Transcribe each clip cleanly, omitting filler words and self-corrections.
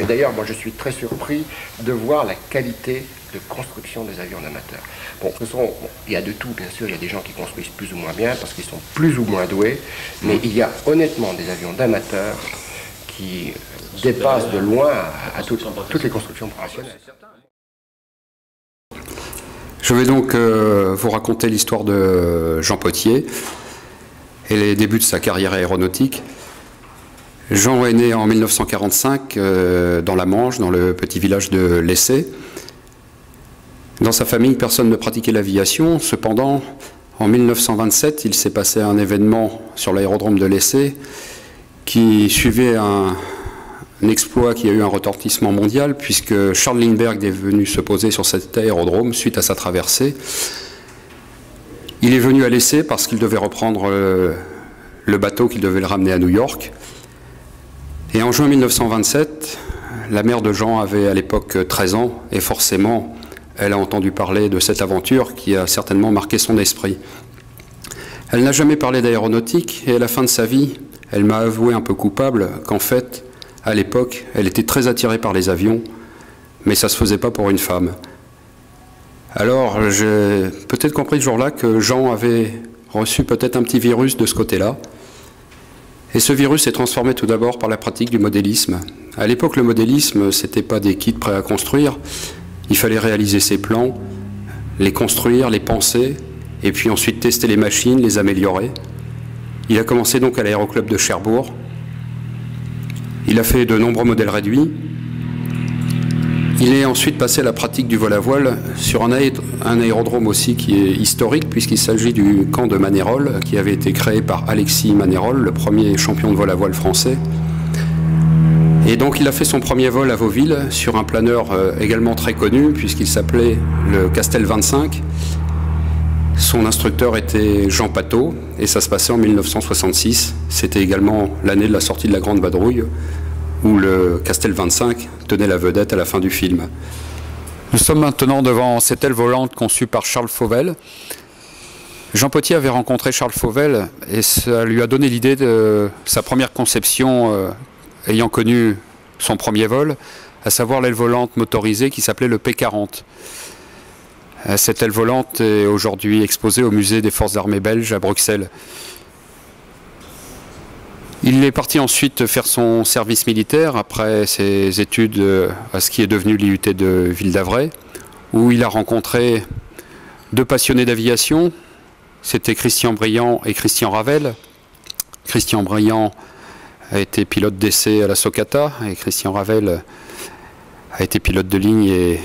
d'ailleurs, moi je suis très surpris de voir la qualité de construction des avions d'amateurs. Bon, il y a de tout, bien sûr, il y a des gens qui construisent plus ou moins bien parce qu'ils sont plus ou moins doués, mais il y a honnêtement des avions d'amateurs qui dépassent de loin à toutes les constructions professionnelles. Je vais donc vous raconter l'histoire de Jean Potier et les débuts de sa carrière aéronautique. Jean est né en 1945 dans la Manche, dans le petit village de Lessay. Dans sa famille, personne ne pratiquait l'aviation. Cependant, en 1927, il s'est passé un événement sur l'aérodrome de Lessay qui suivait un exploit qui a eu un retentissement mondial, puisque Charles Lindbergh est venu se poser sur cet aérodrome suite à sa traversée. Il est venu à Lessay parce qu'il devait reprendre le bateau qui devait le ramener à New York. Et en juin 1927, la mère de Jean avait à l'époque 13 ans, et forcément, elle a entendu parler de cette aventure qui a certainement marqué son esprit. Elle n'a jamais parlé d'aéronautique, et à la fin de sa vie, elle m'a avoué un peu coupable qu'en fait, à l'époque, elle était très attirée par les avions, mais ça ne se faisait pas pour une femme. Alors, j'ai peut-être compris ce jour-là que Jean avait reçu peut-être un petit virus de ce côté-là. Et ce virus s'est transformé tout d'abord par la pratique du modélisme. À l'époque, le modélisme, ce n'était pas des kits prêts à construire. Il fallait réaliser ses plans, les construire, les penser, et puis ensuite tester les machines, les améliorer. Il a commencé donc à l'aéroclub de Cherbourg. Il a fait de nombreux modèles réduits. Il est ensuite passé à la pratique du vol à voile sur un aérodrome aussi qui est historique, puisqu'il s'agit du camp de Manérolles, qui avait été créé par Alexis Manérolles, le premier champion de vol à voile français. Et donc il a fait son premier vol à Vauville sur un planeur également très connu, puisqu'il s'appelait le Castel 25. Son instructeur était Jean Pateau, et ça se passait en 1966. C'était également l'année de la sortie de la Grande Vadrouille, où le Castel 25 tenait la vedette à la fin du film. Nous sommes maintenant devant cette aile volante conçue par Charles Fauvel. Jean Potier avait rencontré Charles Fauvel et ça lui a donné l'idée de sa première conception ayant connu son premier vol, à savoir l'aile volante motorisée qui s'appelait le P40. Cette aile volante est aujourd'hui exposée au musée des Forces armées belges à Bruxelles. Il est parti ensuite faire son service militaire après ses études à ce qui est devenu l'IUT de Ville-d'Avray, où il a rencontré deux passionnés d'aviation. C'était Christian Briand et Christian Ravel. Christian Briand a été pilote d'essai à la Socata et Christian Ravel a été pilote de ligne et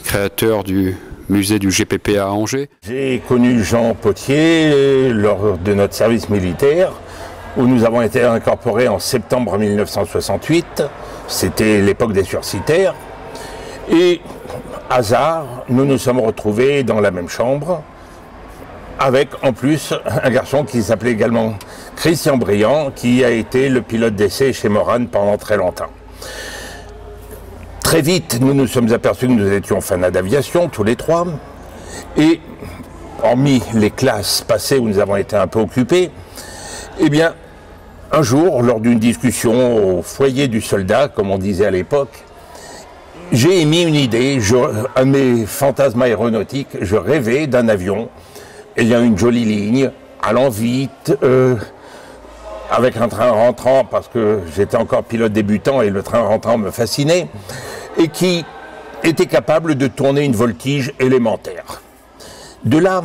créateur du musée du GPP à Angers. J'ai connu Jean Potier lors de notre service militaire, où nous avons été incorporés en septembre 1968. C'était l'époque des sursitaires. Et, hasard, nous nous sommes retrouvés dans la même chambre, avec en plus un garçon qui s'appelait également Christian Briand, qui a été le pilote d'essai chez Morane pendant très longtemps. Très vite, nous nous sommes aperçus que nous étions fanats d'aviation, tous les trois. Et, hormis les classes passées où nous avons été un peu occupés, eh bien, un jour, lors d'une discussion au foyer du soldat, comme on disait à l'époque, j'ai émis une idée, un de mes fantasmes aéronautiques, je rêvais d'un avion ayant une jolie ligne, allant vite, avec un train rentrant, parce que j'étais encore pilote débutant et le train rentrant me fascinait, et qui était capable de tourner une voltige élémentaire. De là,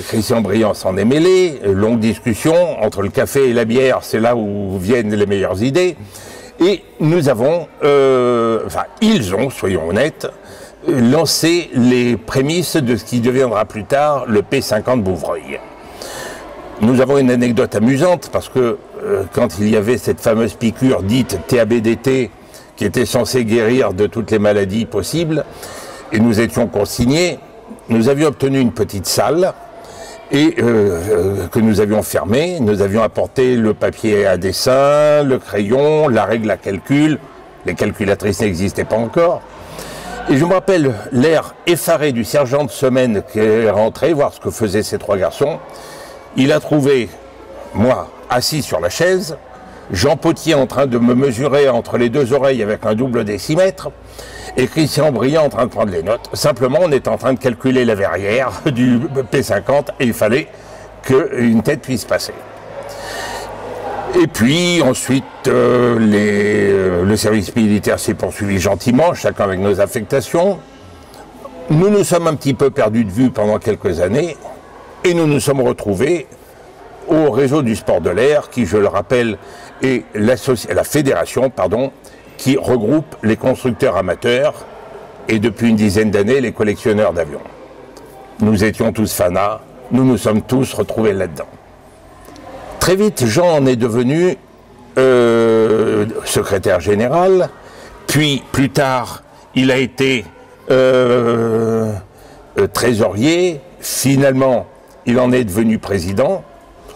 Christian Briand s'en est mêlé, longue discussion, entre le café et la bière, c'est là où viennent les meilleures idées, et nous avons, enfin ils ont, soyons honnêtes, lancé les prémices de ce qui deviendra plus tard le P50 Bouvreuil. Nous avons une anecdote amusante, parce que quand il y avait cette fameuse piqûre dite TABDT, qui était censée guérir de toutes les maladies possibles, et nous étions consignés, nous avions obtenu une petite salle et que nous avions fermée. Nous avions apporté le papier à dessin, le crayon, la règle à calcul. Les calculatrices n'existaient pas encore. Et je me rappelle l'air effaré du sergent de semaine qui est rentré voir ce que faisaient ces trois garçons. Il a trouvé, moi, assis sur la chaise, Jean Pottier en train de me mesurer entre les deux oreilles avec un double décimètre, et Christian Briand en train de prendre les notes. Simplement, on est en train de calculer la verrière du P50 et il fallait qu'une tête puisse passer. Et puis ensuite, le service militaire s'est poursuivi gentiment, chacun avec nos affectations. Nous nous sommes un petit peu perdus de vue pendant quelques années et nous nous sommes retrouvés au réseau du sport de l'air qui, je le rappelle, est la fédération, qui regroupe les constructeurs amateurs et depuis une dizaine d'années les collectionneurs d'avions. Nous étions tous fanats, nous nous sommes tous retrouvés là-dedans. Très vite, Jean en est devenu secrétaire général, puis plus tard, il a été trésorier, finalement, il en est devenu président.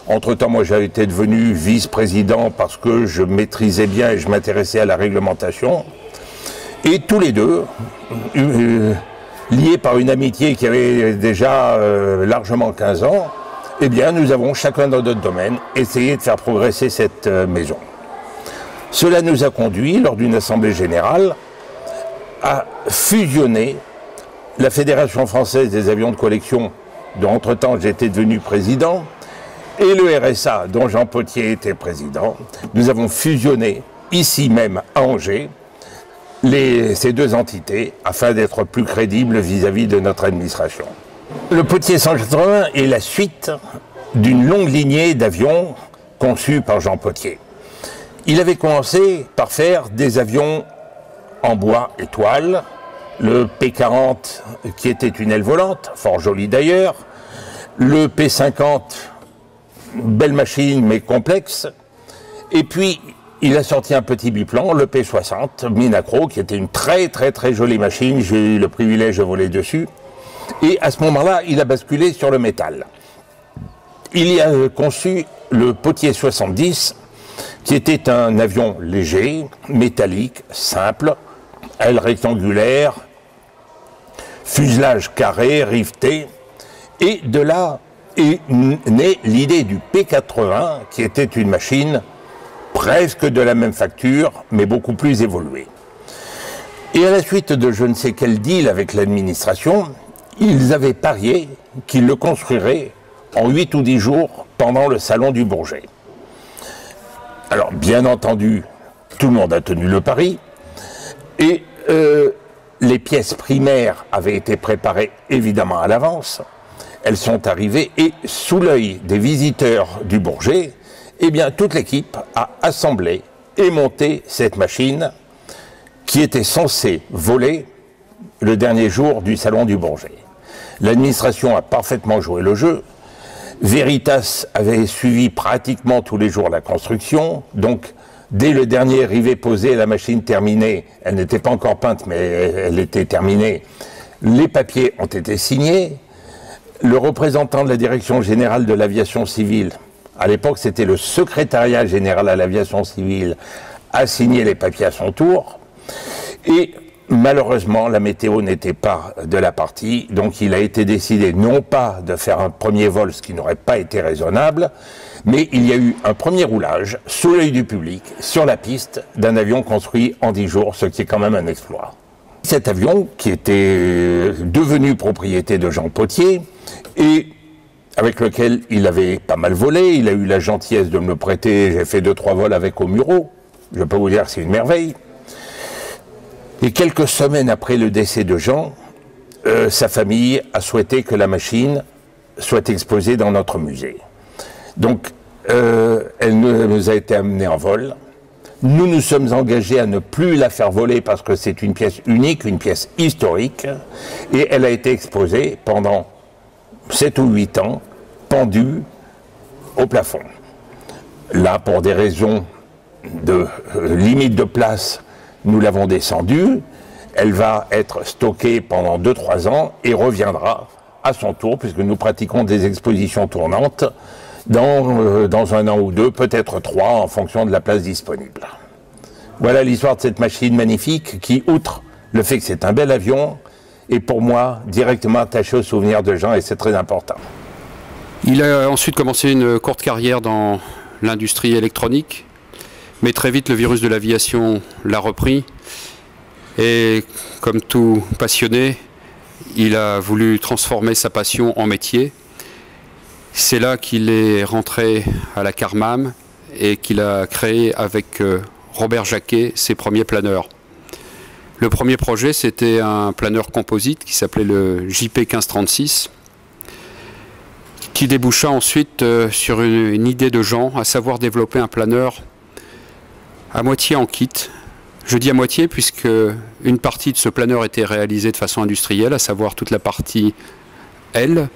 Entre-temps, moi, j'avais été devenu vice-président parce que je maîtrisais bien et je m'intéressais à la réglementation. Et tous les deux, liés par une amitié qui avait déjà largement 15 ans, eh bien, nous avons chacun dans notre domaine essayé de faire progresser cette maison. Cela nous a conduit, lors d'une assemblée générale, à fusionner la Fédération française des avions de collection, dont entre-temps j'étais devenu président, et le RSA, dont Jean Pottier était président. Nous avons fusionné, ici même à Angers, ces deux entités, afin d'être plus crédibles vis-à-vis de notre administration. Le Pottier 180 est la suite d'une longue lignée d'avions conçus par Jean Pottier. Il avait commencé par faire des avions en bois et toile, le P40 qui était une aile volante, fort jolie d'ailleurs, le P50, belle machine mais complexe, et puis il a sorti un petit biplan, le P60 Minacro, qui était une très jolie machine, j'ai eu le privilège de voler dessus, et à ce moment-là il a basculé sur le métal. Il y a conçu le Pottier 70, qui était un avion léger, métallique, simple, aile rectangulaire, fuselage carré, riveté, et de là est née l'idée du P80, qui était une machine presque de la même facture, mais beaucoup plus évoluée. Et à la suite de je ne sais quel deal avec l'administration, ils avaient parié qu'ils le construiraient en 8 ou 10 jours pendant le salon du Bourget. Alors, bien entendu, tout le monde a tenu le pari, et les pièces primaires avaient été préparées évidemment à l'avance. Elles sont arrivées et sous l'œil des visiteurs du Bourget, eh bien, toute l'équipe a assemblé et monté cette machine qui était censée voler le dernier jour du salon du Bourget. L'administration a parfaitement joué le jeu. Veritas avait suivi pratiquement tous les jours la construction, donc dès le dernier rivet posé, la machine terminée, elle n'était pas encore peinte, mais elle était terminée, les papiers ont été signés. Le représentant de la Direction générale de l'aviation civile, à l'époque c'était le secrétariat général à l'aviation civile, a signé les papiers à son tour, et malheureusement la météo n'était pas de la partie, donc il a été décidé non pas de faire un premier vol, ce qui n'aurait pas été raisonnable, mais il y a eu un premier roulage sous l'œil du public, sur la piste d'un avion construit en 10 jours, ce qui est quand même un exploit. Cet avion, qui était devenu propriété de Jean Pottier, et avec lequel il avait pas mal volé, il a eu la gentillesse de me le prêter, j'ai fait 2-3 vols avec au Muro, je peux vous dire que c'est une merveille. Et quelques semaines après le décès de Jean, sa famille a souhaité que la machine soit exposée dans notre musée. Donc, elle nous a été amenée en vol. Nous nous sommes engagés à ne plus la faire voler parce que c'est une pièce unique, une pièce historique, et elle a été exposée pendant 7 ou 8 ans, pendue au plafond. Là, pour des raisons de limite de place, nous l'avons descendue. Elle va être stockée pendant 2-3 ans et reviendra à son tour, puisque nous pratiquons des expositions tournantes dans 1 an ou 2, peut-être 3, en fonction de la place disponible. Voilà l'histoire de cette machine magnifique qui, outre le fait que c'est un bel avion, est pour moi directement attaché au souvenir de Jean, et c'est très important. Il a ensuite commencé une courte carrière dans l'industrie électronique, Mais très vite, le virus de l'aviation l'a repris. Et comme tout passionné, il a voulu transformer sa passion en métier. C'est là qu'il est rentré à la CARMAM et qu'il a créé avec Robert Jacquet ses premiers planeurs. Le premier projet, c'était un planeur composite qui s'appelait le JP 1536, qui déboucha ensuite sur une idée de Jean, à savoir développer un planeur à moitié en kit. Je dis à moitié puisque une partie de ce planeur était réalisée de façon industrielle, à savoir toute la partie L,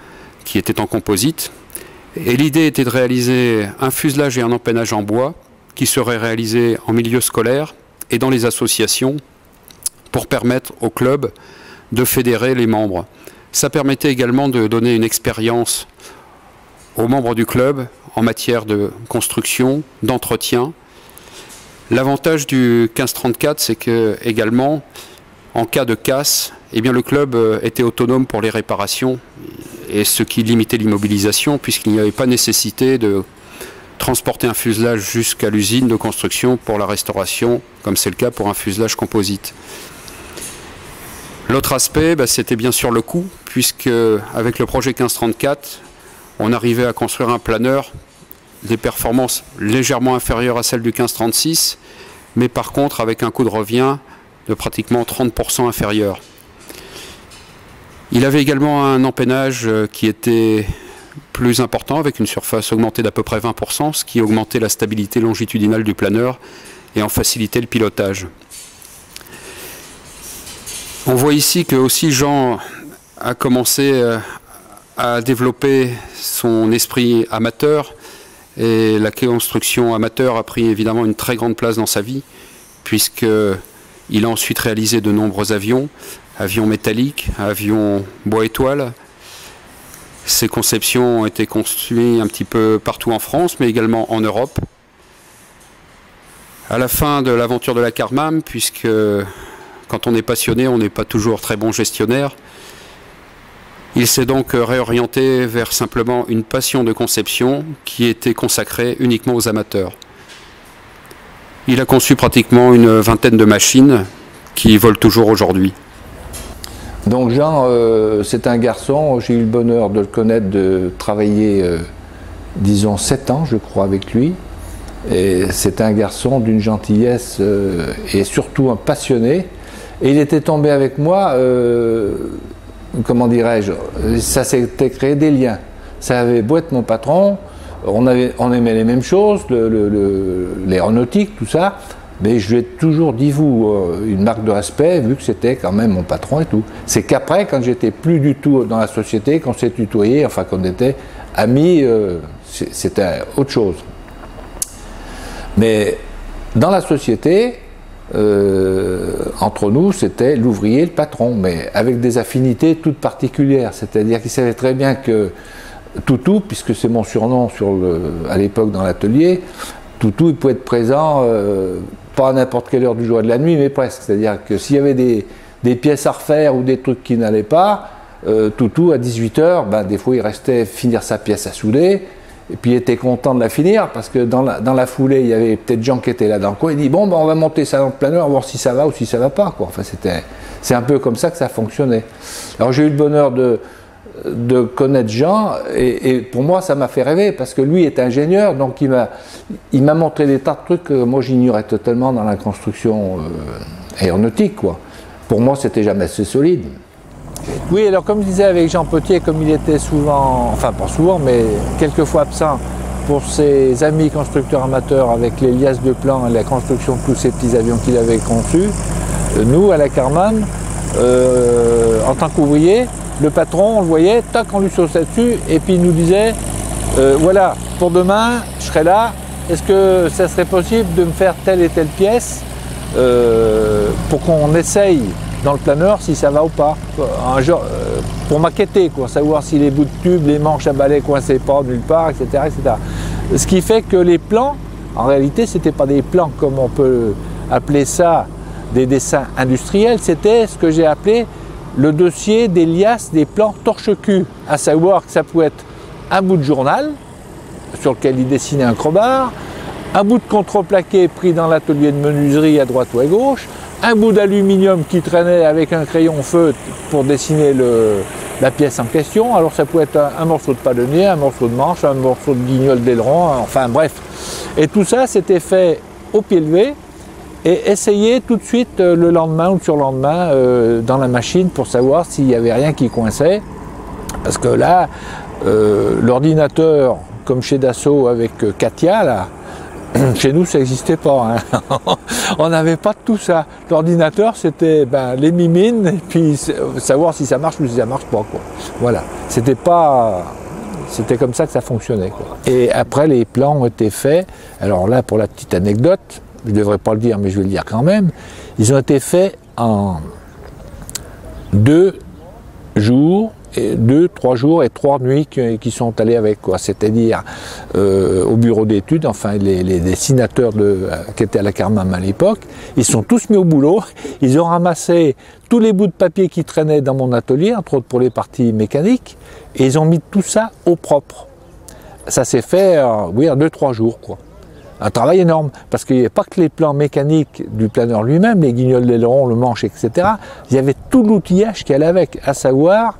qui était en composite. Et l'idée était de réaliser un fuselage et un empennage en bois qui seraient réalisés en milieu scolaire et dans les associations pour permettre au club de fédérer les membres. Ça permettait également de donner une expérience aux membres du club en matière de construction, d'entretien. L'avantage du 1534, c'est que également, en cas de casse, eh bien, le club était autonome pour les réparations, et ce qui limitait l'immobilisation, puisqu'il n'y avait pas nécessité de transporter un fuselage jusqu'à l'usine de construction pour la restauration, comme c'est le cas pour un fuselage composite. L'autre aspect, c'était bien sûr le coût, puisque avec le projet 1534, on arrivait à construire un planeur des performances légèrement inférieures à celles du 1536, mais par contre avec un coût de revient de pratiquement 30% inférieur. Il avait également un empennage qui était plus important, avec une surface augmentée d'à peu près 20%, ce qui augmentait la stabilité longitudinale du planeur et en facilitait le pilotage. On voit ici que aussi Jean a commencé à développer son esprit amateur, et la construction amateur a pris évidemment une très grande place dans sa vie, puisqu'il a ensuite réalisé de nombreux avions, avions métalliques, avions bois étoile. Ces conceptions ont été construites un petit peu partout en France, mais également en Europe. À la fin de l'aventure de la CARMAM, puisque quand on est passionné, on n'est pas toujours très bon gestionnaire, il s'est donc réorienté vers simplement une passion de conception qui était consacrée uniquement aux amateurs. Il a conçu pratiquement une vingtaine de machines qui volent toujours aujourd'hui. Donc Jean, c'est un garçon, j'ai eu le bonheur de le connaître, de travailler, disons, 7 ans, je crois, avec lui. Et c'est un garçon d'une gentillesse et surtout un passionné. Et il était tombé avec moi, comment dirais-je, ça s'était créé des liens. Ça avait beau être mon patron, on aimait les mêmes choses, l'aéronautique, tout ça, mais je lui ai toujours dit vous, une marque de respect, vu que c'était quand même mon patron et tout. C'est qu'après, quand j'étais plus du tout dans la société, qu'on s'est tutoyé, enfin qu'on était amis, c'était autre chose. Mais dans la société, entre nous, c'était l'ouvrier et le patron, mais avec des affinités toutes particulières. C'est-à-dire qu'il savait très bien que Toutou, puisque c'est mon surnom à l'époque dans l'atelier, Toutou, il pouvait être présent pas à n'importe quelle heure du jour et de la nuit, mais presque. C'est-à-dire que s'il y avait des pièces à refaire ou des trucs qui n'allaient pas, Toutou, à 18h, des fois il restait finir sa pièce à souder. Et puis il était content de la finir, parce que dans la foulée, il y avait peut-être Jean qui était là dans le coin. Il dit, bon, on va monter ça dans le planeur, voir si ça va ou si ça va pas, quoi. Enfin, c'est un peu comme ça que ça fonctionnait. Alors j'ai eu le bonheur de connaître Jean, et pour moi, ça m'a fait rêver, parce que lui est ingénieur, donc il m'a montré des tas de trucs que moi j'ignorais totalement dans la construction aéronautique, quoi. Pour moi, c'était jamais assez solide. Oui, alors comme je disais avec Jean Potier, comme il était souvent, enfin pas souvent, mais quelquefois absent pour ses amis constructeurs amateurs avec les liasses de plans et la construction de tous ces petits avions qu'il avait conçus, nous, à la CARMAM, en tant qu'ouvrier, le patron, on le voyait, tac, on lui sautait dessus, et puis il nous disait, voilà, pour demain, je serai là, est-ce que ça serait possible de me faire telle et telle pièce pour qu'on essaye dans le planeur si ça va ou pas, pour maqueter, quoi, savoir si les bouts de tube, les manches à balai coinçaient pas nulle part, etc., etc. Ce qui fait que les plans, en réalité, c'était pas des plans comme on peut appeler ça, des dessins industriels, c'était ce que j'ai appelé le dossier des liasses des plans torche-cul, à savoir que ça pouvait être un bout de journal sur lequel il dessinait un crowbar, un bout de contreplaqué pris dans l'atelier de menuiserie à droite ou à gauche, un bout d'aluminium qui traînait avec un crayon feutre pour dessiner la pièce en question. Alors ça pouvait être un morceau de palonnier, un morceau de manche, un morceau de guignol d'aileron, enfin bref. Et tout ça c'était fait au pied levé et essayé tout de suite le lendemain ou le surlendemain dans la machine pour savoir s'il n'y avait rien qui coinçait. Parce que là, l'ordinateur, comme chez Dassault avec Katia, là, chez nous, ça n'existait pas. Hein. On n'avait pas de tout ça. L'ordinateur, c'était les mimines et puis savoir si ça marche ou si ça marche pas. Quoi. Voilà. C'était comme ça que ça fonctionnait. Quoi. Et après, les plans ont été faits. Alors là, pour la petite anecdote, je ne devrais pas le dire, mais je vais le dire quand même. Ils ont été faits en 2 jours. 2, 3 jours et 3 nuits qui sont allés avec, quoi. C'est-à-dire au bureau d'études, enfin les dessinateurs qui étaient à la Carmam à l'époque, ils sont tous mis au boulot, ils ont ramassé tous les bouts de papier qui traînaient dans mon atelier, entre autres pour les parties mécaniques, et ils ont mis tout ça au propre. Ça s'est fait, oui, en 2-3 jours, quoi. Un travail énorme, parce qu'il n'y avait pas que les plans mécaniques du planeur lui-même, les guignols d'aileron, le manche, etc. Il y avait tout l'outillage qui allait avec, à savoir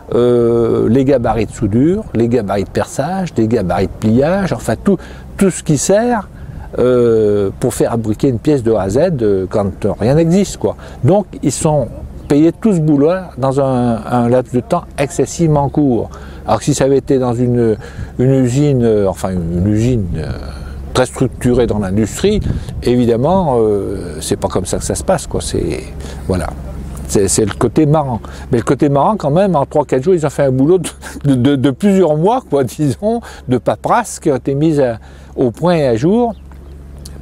les gabarits de soudure, les gabarits de perçage, les gabarits de pliage, enfin tout ce qui sert pour faire fabriquer une pièce de A à Z quand rien n'existe, quoi. Donc ils sont payés tout ce boulot-là dans un laps de temps excessivement court. Alors que si ça avait été dans une usine, une usine très structurée dans l'industrie, évidemment, c'est pas comme ça que ça se passe, quoi. Voilà. C'est le côté marrant. Mais le côté marrant, quand même, en 3-4 jours, ils ont fait un boulot de plusieurs mois, quoi, disons, de paperasse qui ont été mises au point et à jour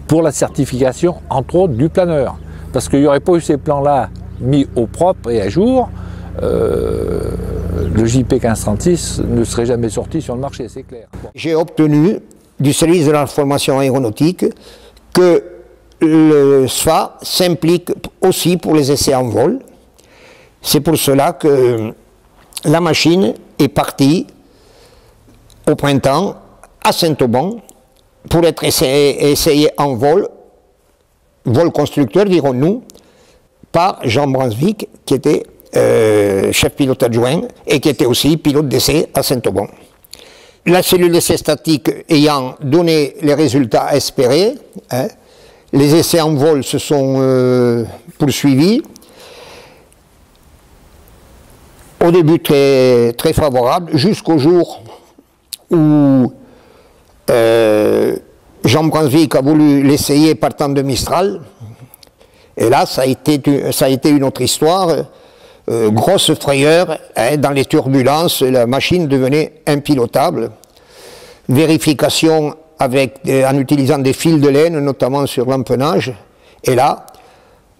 pour la certification, entre autres, du planeur. Parce qu'il n'y aurait pas eu ces plans-là mis au propre et à jour, le JP 1536 ne serait jamais sorti sur le marché, c'est clair. J'ai obtenu du service de l'information aéronautique que le SFA s'implique aussi pour les essais en vol. C'est pour cela que la machine est partie au printemps à Saint-Auban pour être essayée en vol constructeur, dirons-nous, par Jean Brunswick, qui était chef pilote adjoint et qui était aussi pilote d'essai à Saint-Auban. La cellule d'essai statique ayant donné les résultats espérés, hein, les essais en vol se sont poursuivis. Au début très, très favorable, jusqu'au jour où Jean Brunswick a voulu l'essayer partant de Mistral. Et là, ça a été une autre histoire. Grosse frayeur, hein, dans les turbulences, la machine devenait impilotable. Vérification en utilisant des fils de laine, notamment sur l'empennage. Et là,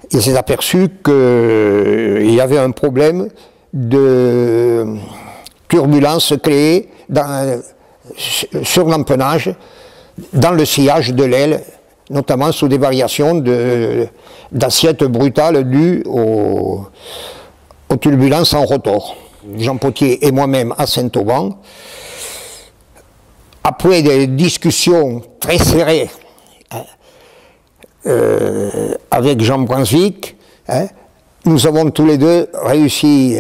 il s'est aperçu qu'il y avait un problème de turbulence créée sur l'empennage, dans le sillage de l'aile, notamment sous des variations d'assiette brutale dues aux turbulences en rotor. Jean Potier et moi-même à Saint-Auban, après des discussions très serrées avec Jean Brunswick, hein, nous avons tous les deux réussi,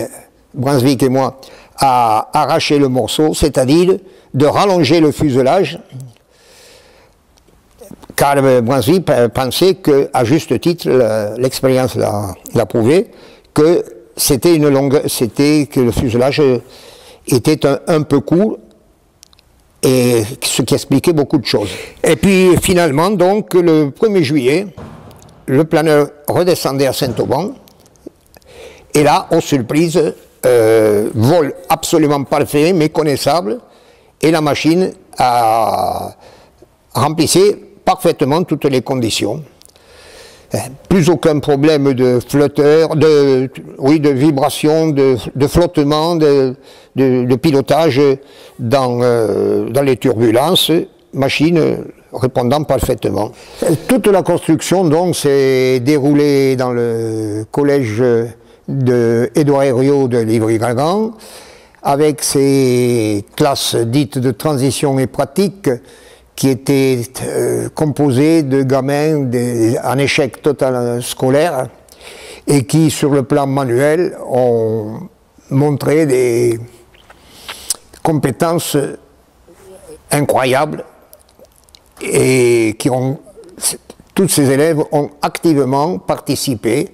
Brunswick et moi, à arracher le morceau, c'est-à-dire de rallonger le fuselage, car Brunswick pensait qu'à juste titre, l'expérience l'a prouvé, que que le fuselage était un peu court, et ce qui expliquait beaucoup de choses. Et puis finalement, donc, le 1er juillet, le planeur redescendait à Saint-Auban, et là, aux surprises, vol absolument parfait, méconnaissable, et la machine remplissait parfaitement toutes les conditions. Plus aucun problème de flotteur, de vibration, de flottement, de pilotage dans les turbulences, machine répondant parfaitement. Toute la construction donc s'est déroulée dans le collège d'Édouard Herriot de Livry-Gargan, avec ses classes dites de transition et pratique qui était composé de gamins en échec total scolaire et qui, sur le plan manuel, ont montré des compétences incroyables et tous ces élèves ont activement participé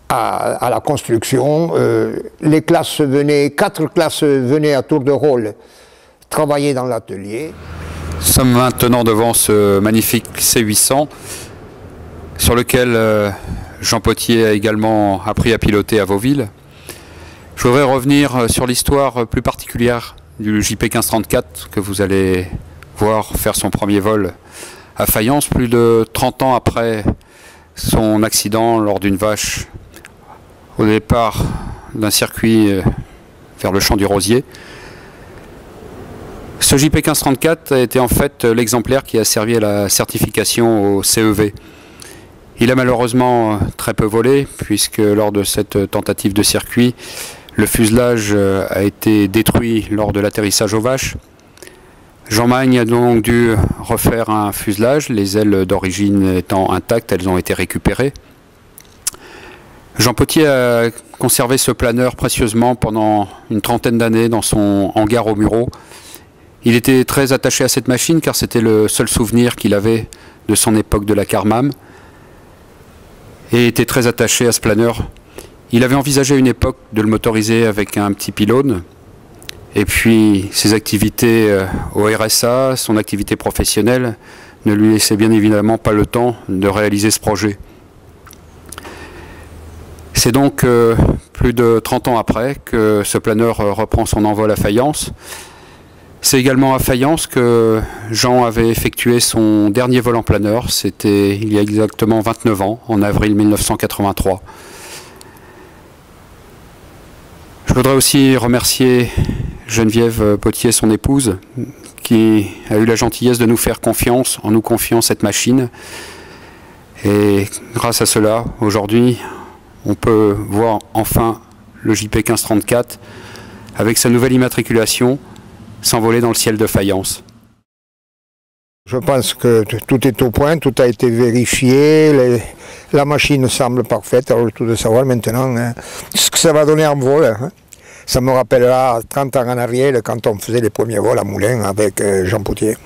à la construction. Les classes quatre classes venaient à tour de rôle travailler dans l'atelier. Nous sommes maintenant devant ce magnifique C800 sur lequel Jean Potier a également appris à piloter à Vauville. Je voudrais revenir sur l'histoire plus particulière du JP 1534 que vous allez voir faire son premier vol à Fayence, plus de 30 ans après son accident lors d'une vache au départ d'un circuit vers le champ du Rosier. Ce JP 1534 a été en fait l'exemplaire qui a servi à la certification au CEV. Il a malheureusement très peu volé, puisque lors de cette tentative de circuit, le fuselage a été détruit lors de l'atterrissage aux vaches. Jean Magne a donc dû refaire un fuselage, les ailes d'origine étant intactes, elles ont été récupérées. Jean Potier a conservé ce planeur précieusement pendant une trentaine d'années dans son hangar au Mureau. Il était très attaché à cette machine car c'était le seul souvenir qu'il avait de son époque de la Carmam et était très attaché à ce planeur. Il avait envisagé à une époque de le motoriser avec un petit pylône et puis ses activités au RSA, son activité professionnelle ne lui laissaient bien évidemment pas le temps de réaliser ce projet. C'est donc plus de 30 ans après que ce planeur reprend son envol à Fayence. C'est également à Fayence que Jean avait effectué son dernier vol en planeur. C'était il y a exactement 29 ans, en avril 1983. Je voudrais aussi remercier Geneviève Potier, son épouse, qui a eu la gentillesse de nous faire confiance en nous confiant cette machine. Et grâce à cela, aujourd'hui, on peut voir enfin le JP 1534 avec sa nouvelle immatriculation s'envoler dans le ciel de Fayence. Je pense que tout est au point, tout a été vérifié, la machine semble parfaite, alors tout de savoir maintenant ce que ça va donner en vol. Hein. Ça me rappellera 30 ans en arrière quand on faisait les premiers vols à Moulins avec Jean Potier.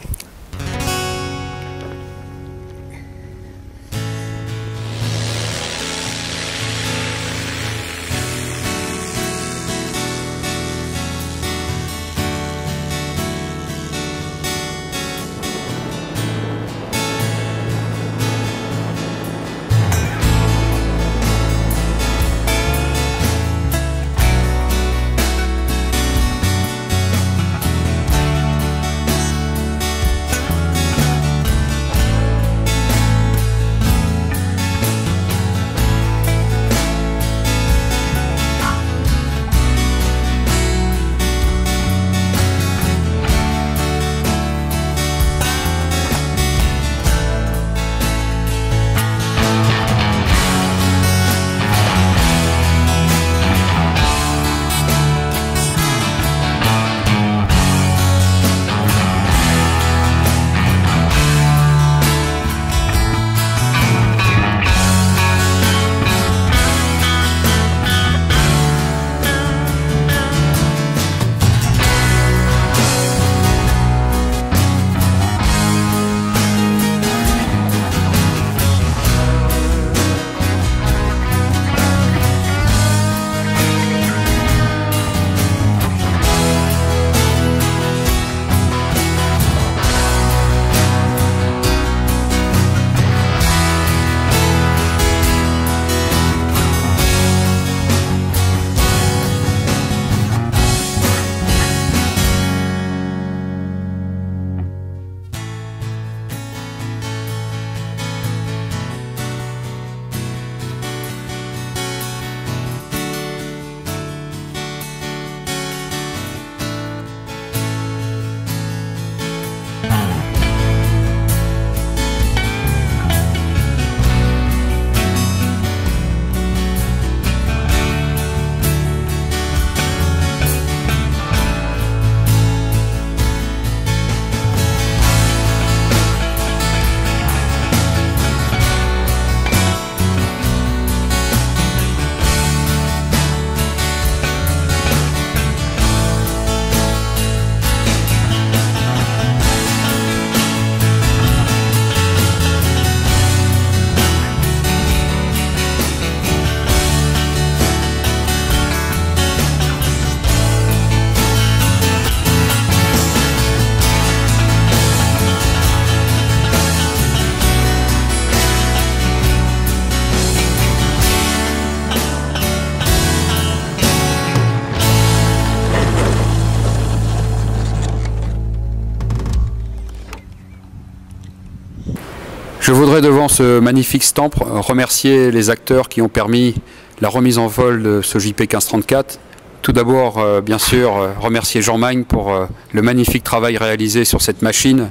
Je voudrais devant ce magnifique stand remercier les acteurs qui ont permis la remise en vol de ce JP 1534. Tout d'abord, bien sûr, remercier Jean Magne pour le magnifique travail réalisé sur cette machine.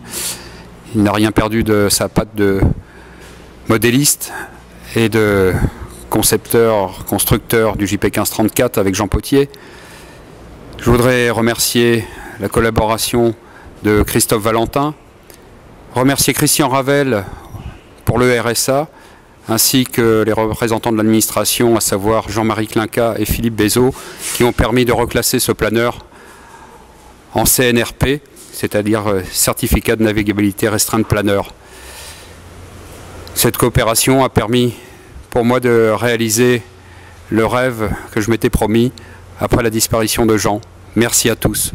Il n'a rien perdu de sa patte de modéliste et de concepteur, constructeur du JP 1534 avec Jean Potier. Je voudrais remercier la collaboration de Christophe Valentin, remercier Christian Ravel pour le RSA, ainsi que les représentants de l'administration, à savoir Jean-Marie Clinquat et Philippe Bézot, qui ont permis de reclasser ce planeur en CNRP, c'est-à-dire certificat de navigabilité restreinte planeur. Cette coopération a permis pour moi de réaliser le rêve que je m'étais promis après la disparition de Jean. Merci à tous.